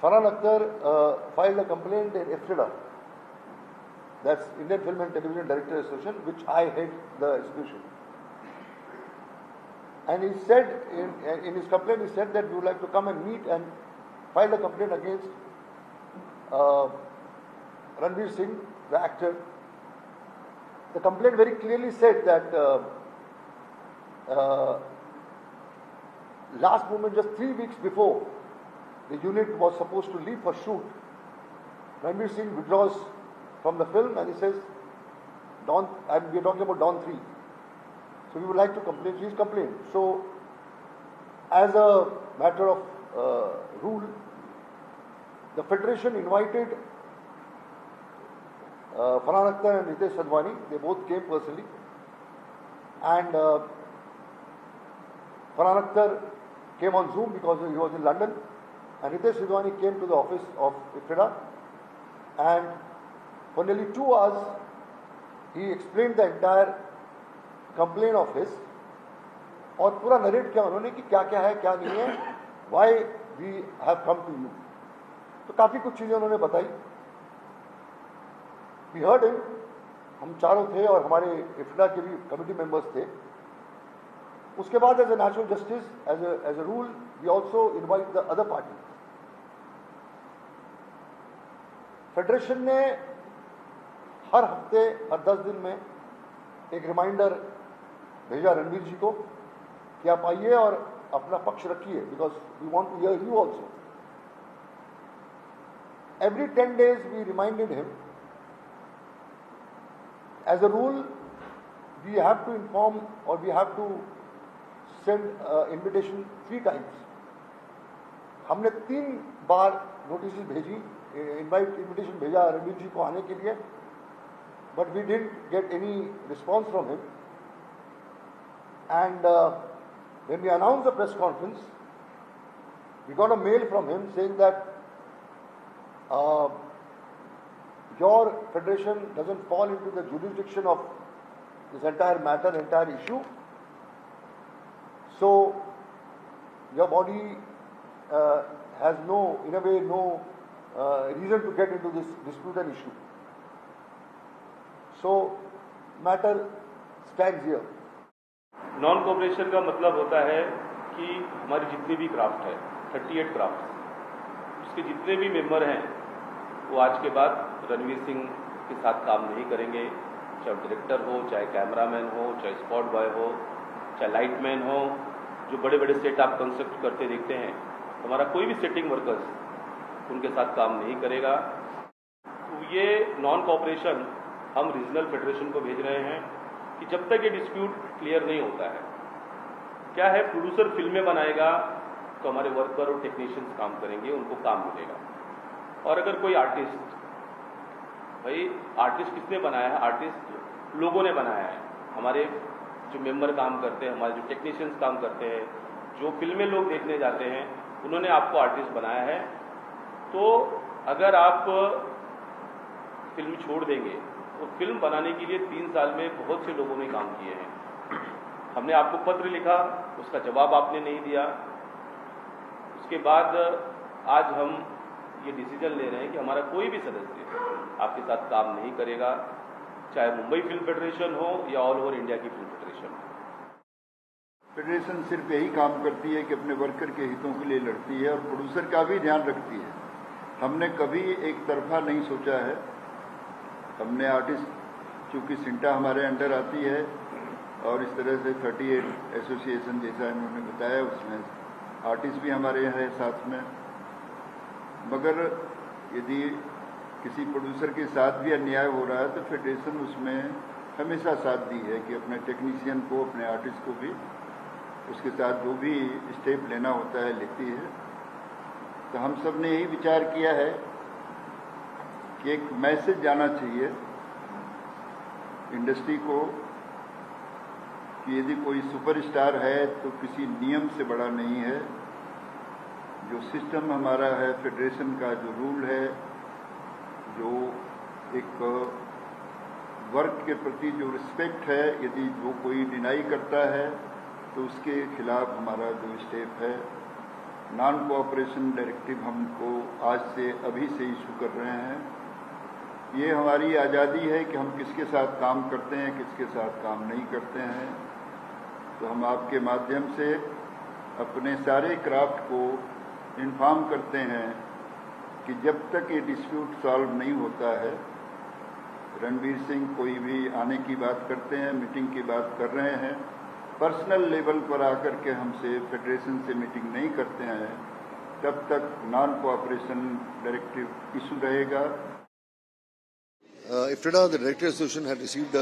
Farhan Akhtar filed a complaint in IFTDA, that's Indian Film and Television Directors Association, which I head the institution. And he said, in his complaint, he said that we would like to come and meet and file a complaint against Ranveer Singh, the actor. The complaint very clearly said that last moment, just 3 weeks before the unit was supposed to leave for shoot, Ranveer Singh withdraws from the film and he says, Dawn, and we are talking about Dawn 3. So we would like to complain, please complain. So as a matter of rule, the Federation invited Farhan Akhtar and Ritesh Sidhwani. They both came personally. And Farhan Akhtar came on Zoom because he was in London. And Ritesh Sidhwani came to the office of IFTDA. And for nearly 2 hours, he explained the entire complaint of his. और पूरा narrate किया उन्होंने कि क्या क्या है, क्या नहीं है, why we have come to you. तो काफ़ी कुछ चीज़ें उन्होंने बताई. We heard him. हम चारों थे और हमारे IFTDA के भी कमिटी मेंबर्स थे. उसके बाद as a natural justice, as a rule, we also invite the other party. Federation ने हर हफ्ते, हर 10 दिन में एक रिमाइंडर भेजा रणवीर जी को कि आप आइए और अपना पक्ष रखिए, because we want to hear you also. Every 10 days we reminded him. As a rule, we have to inform or we have to send invitation 3 times. हमने 3 बार नोटिस भेजी, इन्विटेशन भेजा रणवीर जी को आने के लिए, but we didn't get any response from him. And when we announced the press conference, we got a mail from him saying that your federation doesn't fall into the jurisdiction of this entire matter, entire issue. So your body has no, in a way, no reason to get into this disputed issue. So matter stands here. Non cooperation का मतलब होता है कि हमारी जितनी भी craft है, 38 craft, उसके जितने भी मेंबर हैं वो आज के बाद रणवीर सिंह के साथ काम नहीं करेंगे. चाहे डायरेक्टर हो, चाहे कैमरामैन हो, चाहे स्पॉट बॉय हो, चाहे लाइटमैन हो, जो बड़े बड़े सेट आप कंस्ट्रक्ट करते देखते हैं, हमारा कोई भी सेटिंग वर्कर्स उनके साथ काम नहीं करेगा. तो ये नॉन कोऑपरेशन हम रीजनल फेडरेशन को भेज रहे हैं कि जब तक ये डिस्प्यूट क्लियर नहीं होता है, क्या है, प्रोड्यूसर फिल्में बनाएगा तो हमारे वर्कर और टेक्नीशियंस काम करेंगे, उनको काम मिलेगा. और अगर कोई आर्टिस्ट, भाई आर्टिस्ट किसने बनाया है? आर्टिस्ट लोगों ने बनाया है. हमारे जो मेंबर काम करते हैं, हमारे जो टेक्नीशियंस काम करते हैं, जो फिल्में लोग देखने जाते हैं, उन्होंने आपको आर्टिस्ट बनाया है. तो अगर आप फिल्म छोड़ देंगे तो फिल्म बनाने के लिए 3 साल में बहुत से लोगों ने काम किए हैं. हमने आपको पत्र लिखा, उसका जवाब आपने नहीं दिया. उसके बाद आज हम ये डिसीजन ले रहे हैं कि हमारा कोई भी सदस्य आपके साथ काम नहीं करेगा, चाहे मुंबई फिल्म फेडरेशन हो या ऑल ओवर इंडिया की फिल्म फेडरेशन हो. फेडरेशन सिर्फ यही काम करती है कि अपने वर्कर के हितों के लिए लड़ती है और प्रोड्यूसर का भी ध्यान रखती है. हमने कभी एक तरफा नहीं सोचा है. हमने आर्टिस्ट, चूँकि सिंटा हमारे अंडर आती है और इस तरह से 38 एसोसिएशन जैसा इन्होंने बताया, उसमें आर्टिस्ट भी हमारे यहाँ है साथ में. मगर यदि किसी प्रोड्यूसर के साथ भी अन्याय हो रहा है तो फेडरेशन उसमें हमेशा साथ दी है कि अपने टेक्नीशियन को, अपने आर्टिस्ट को भी उसके साथ जो भी स्टेप लेना होता है लेती है. तो हम सब ने यही विचार किया है कि एक मैसेज जाना चाहिए इंडस्ट्री को कि यदि कोई सुपरस्टार है तो किसी नियम से बड़ा नहीं है. जो सिस्टम हमारा है, फेडरेशन का जो रूल है, जो एक वर्क के प्रति जो रिस्पेक्ट है, यदि जो कोई डिनाई करता है तो उसके खिलाफ हमारा जो स्टेप है नॉन कोऑपरेशन डायरेक्टिव हमको आज से अभी से इशू कर रहे हैं। ये हमारी आज़ादी है कि हम किसके साथ काम करते हैं, किसके साथ काम नहीं करते हैं। तो हम आपके माध्यम से अपने सारे क्राफ्ट को इन्फॉर्म करते हैं कि जब तक ये डिस्प्यूट सॉल्व नहीं होता है, रणवीर सिंह कोई भी आने की बात करते हैं, मीटिंग की बात कर रहे हैं, पर्सनल लेवल पर आकर के हमसे फेडरेशन से मीटिंग नहीं करते हैं, तब तक नॉन कोऑपरेशन डायरेक्टिव इशू रहेगा। IFTDA, the Director Association, had received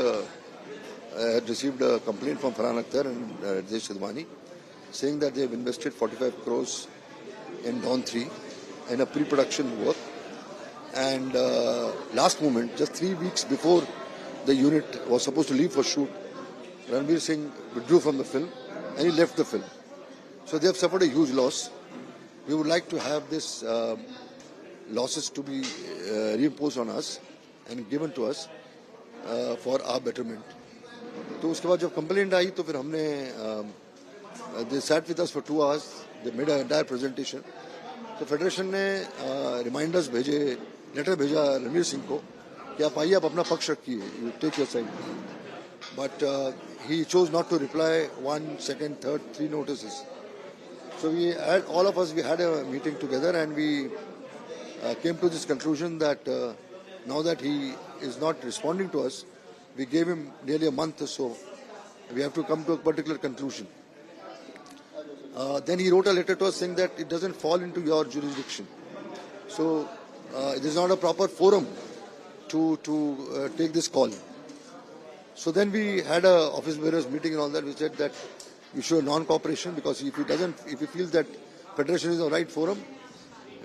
a complaint from Farhan Akhtar and Rajesh Sidhwani saying that they have invested 45 crores in Dawn 3 in a pre-production work, and last moment, just 3 weeks before the unit was supposed to leave for shoot, Ranveer Singh withdrew from the film and he left the film. So they have suffered a huge loss. We would like to have this losses to be reimposed on us and given to us for our betterment. तो उसके बाद जब complaint आई तो फिर हमने they sat with us for 2 hours. They made an entire presentation. तो federation ने reminders भेजे, लेटर भेजा रणवीर सिंह को कि आप आइए, आप अपना पक्ष रखिए, you take your side. But he chose not to reply 1, 2, 3, 3 notices. So we had, all of us, we had a meeting together and we came to this conclusion that now that he is not responding to us, we gave him nearly a month or so. We have to come to a particular conclusion. Then he wrote a letter to us saying that it doesn't fall into your jurisdiction. So it is not a proper forum to take this call. So then we had a office bearers meeting and all that. We said that we show non-cooperation, because if he feels that federation is the right forum,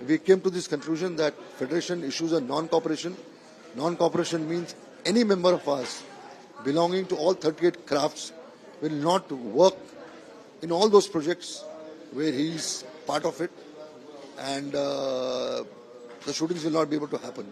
we came to this conclusion that federation issues a non-cooperation. Non-cooperation means any member of us belonging to all 38 crafts will not work in all those projects where he is part of it, and the shootings will not be able to happen.